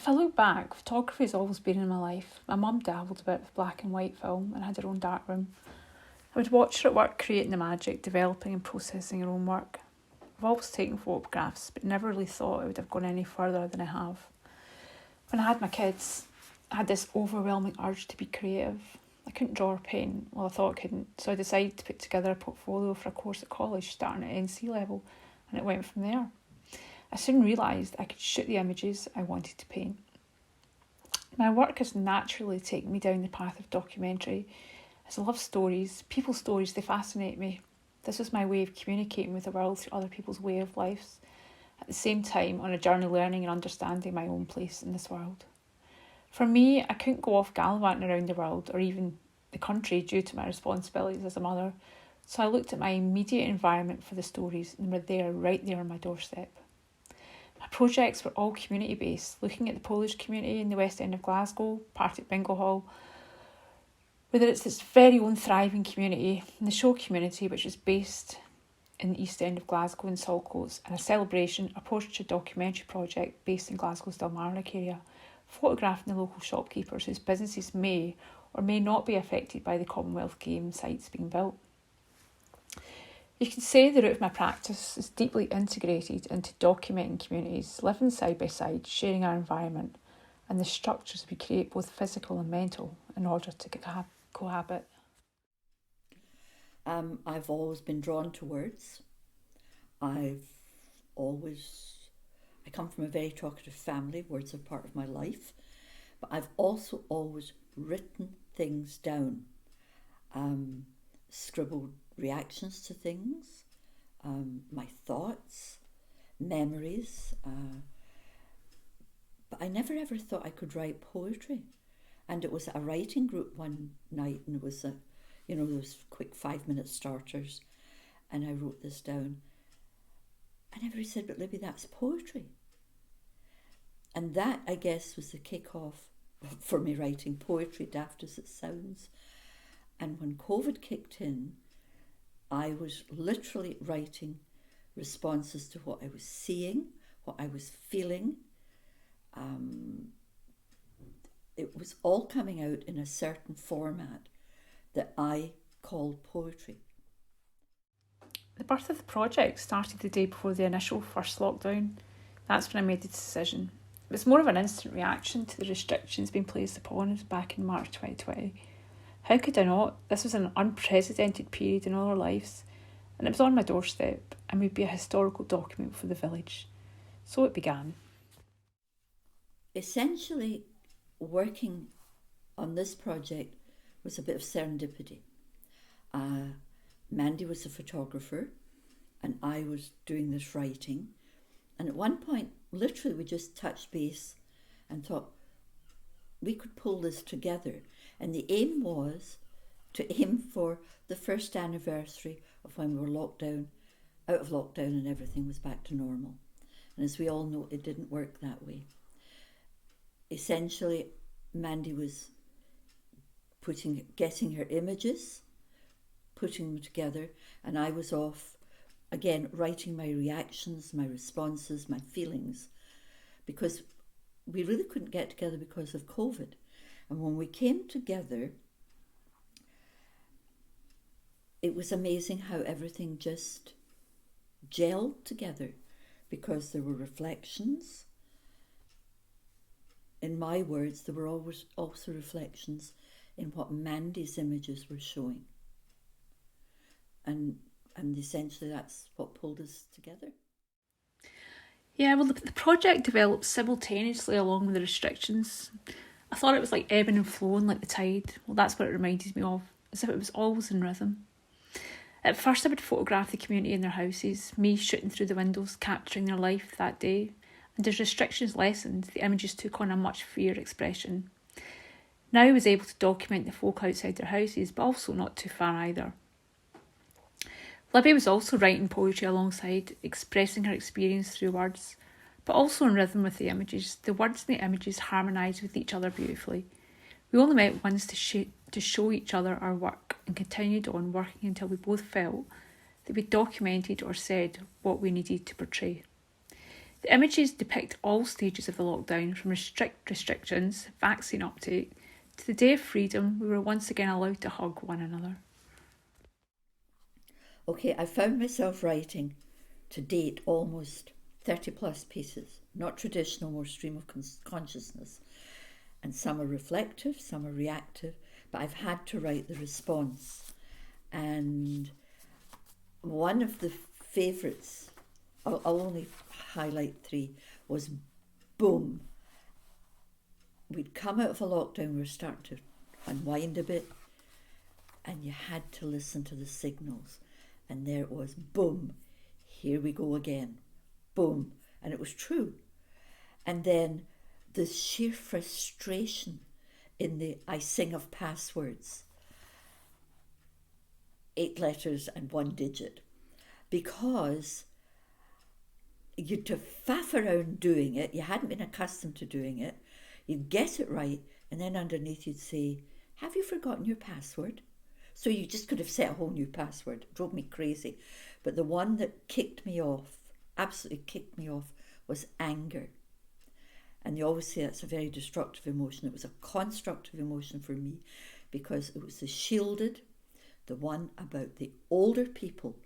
If I look back, photography has always been in my life. My mum dabbled a bit with black and white film and had her own darkroom. I would watch her at work creating the magic, developing and processing her own work. I've always taken photographs, but never really thought I would have gone any further than I have. When I had my kids, I had this overwhelming urge to be creative. I couldn't draw or paint, well I thought I couldn't, so I decided to put together a portfolio for a course at college starting at NC level, and it went from there. I soon realised I could shoot the images I wanted to paint. My work has naturally taken me down the path of documentary, as I love stories, people's stories, they fascinate me. This was my way of communicating with the world through other people's way of lives, at the same time on a journey learning and understanding my own place in this world. For me, I couldn't go off gallivanting around the world or even the country due to my responsibilities as a mother, so I looked at my immediate environment for the stories and were there, right there on my doorstep. My projects were all community based, looking at the Polish community in the West End of Glasgow, Partick Bingo Hall, whether it's its very own thriving community, and the show community which is based in the East End of Glasgow in Saltcoats, and a celebration, a portraiture documentary project based in Glasgow's Dalmarnock area, photographing the local shopkeepers whose businesses may or may not be affected by the Commonwealth Games sites being built. You can say the root of my practice is deeply integrated into documenting communities, living side by side, sharing our environment, and the structures we create, both physical and mental, in order to cohabit. I've always been drawn to words. I come from a very talkative family. Words are part of my life. But I've also always written things down, scribbled reactions to things, my thoughts, memories. But I never ever thought I could write poetry. And it was a writing group one night, and it was those quick 5-minute starters, and I wrote this down. And everybody said, "But Libbie, that's poetry." And that, I guess, was the kick-off for me writing poetry, daft as it sounds. And when COVID kicked in, I was literally writing responses to what I was seeing, what I was feeling. It was all coming out in a certain format that I called poetry. The birth of the project started the day before the initial first lockdown. That's when I made the decision. It was more of an instant reaction to the restrictions being placed upon us back in March 2020. How could I not? This was an unprecedented period in all our lives, and it was on my doorstep and would be a historical document for the village. So it began. Essentially, working on this project was a bit of serendipity. Mandy was a photographer and I was doing this writing. And at one point, literally, we just touched base and thought we could pull this together. And the aim was to aim for the first anniversary of when we were out of lockdown and everything was back to normal. And as we all know, it didn't work that way. Essentially, Mandy was getting her images, putting them together, and I was off, again, writing my reactions, my responses, my feelings, because we really couldn't get together because of COVID. And when we came together, it was amazing how everything just gelled together, because there were reflections. In my words, there were always also reflections in what Mandy's images were showing. And essentially that's what pulled us together. Yeah, well, the project developed simultaneously along with the restrictions. I thought it was like ebbing and flowing like the tide. Well, that's what it reminded me of, as if it was always in rhythm. At first I would photograph the community in their houses, me shooting through the windows, capturing their life that day. And as restrictions lessened, the images took on a much freer expression. Now I was able to document the folk outside their houses, but also not too far either. Libbie was also writing poetry alongside, expressing her experience through words, but also in rhythm with the images. The words and the images harmonised with each other beautifully. We only met once to show each other our work, and continued on working until we both felt that we documented or said what we needed to portray. The images depict all stages of the lockdown, from restrictions, vaccine uptake, to the day of freedom we were once again allowed to hug one another. Okay, I found myself writing to date almost 30 plus pieces, not traditional, more stream of consciousness. And some are reflective, some are reactive, but I've had to write the response. And one of the favourites, I'll only highlight 3, was boom. We'd come out of a lockdown, we were starting to unwind a bit, and you had to listen to the signals. And there it was, boom, here we go again, boom. And it was true. And then the sheer frustration in the I sing of passwords, 8 letters and 1 digit, because you'd to faff around doing it, you hadn't been accustomed to doing it, you'd get it right, and then underneath you'd say, have you forgotten your password? So you just could have set a whole new password. It drove me crazy. But the one that kicked me off, absolutely kicked me off, was anger. And they always say that's a very destructive emotion. It was a constructive emotion for me because it was the shielded, the one about the older people.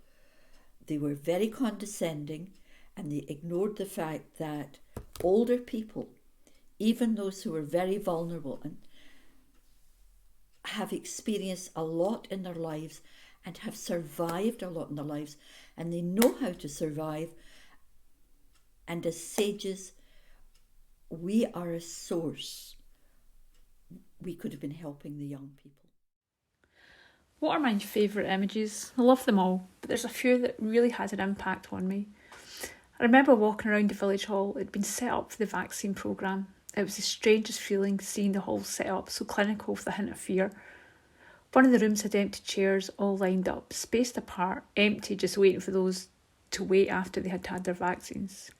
They were very condescending and they ignored the fact that older people, even those who were very vulnerable and have experienced a lot in their lives and have survived a lot in their lives, and they know how to survive. And as sages, we are a source. We could have been helping the young people. What are my favourite images? I love them all, but there's a few that really had an impact on me. I remember walking around the village hall. It had been set up for the vaccine programme. It was the strangest feeling seeing the hall set up, so clinical with a hint of fear. One of the rooms had empty chairs all lined up, spaced apart, empty, just waiting for those to wait after they had had their vaccines.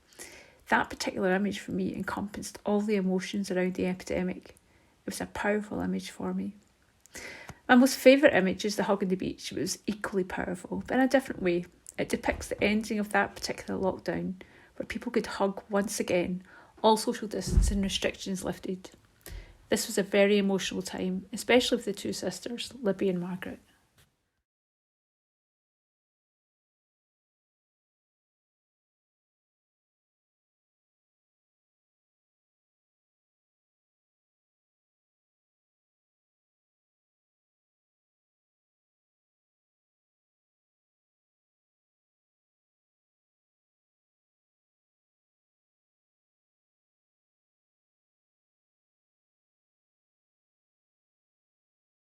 That particular image for me encompassed all the emotions around the epidemic. It was a powerful image for me. My most favourite image is the hug on the beach. It was equally powerful, but in a different way. It depicts the ending of that particular lockdown, where people could hug once again, all social distancing restrictions lifted. This was a very emotional time, especially with the 2 sisters, Libbie and Margaret.